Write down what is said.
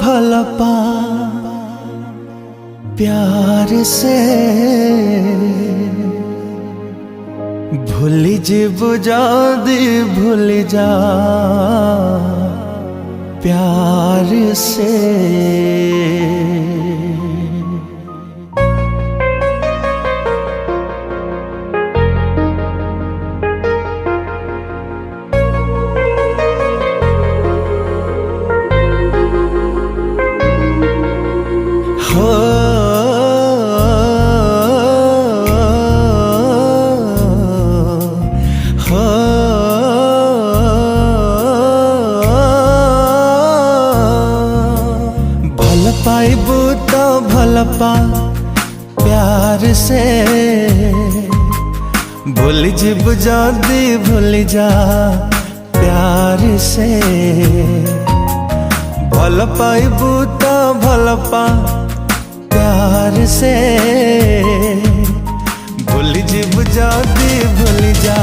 भला पा प्यार से भूल बुझा दे भूल जा प्यार से। भल पाइबू तो भल पा प्यार से भूल जीबू जदी भूल जा प्यार से। भल पाइबू तो भल पा प्यार से भूल जीबू जदी भूल जा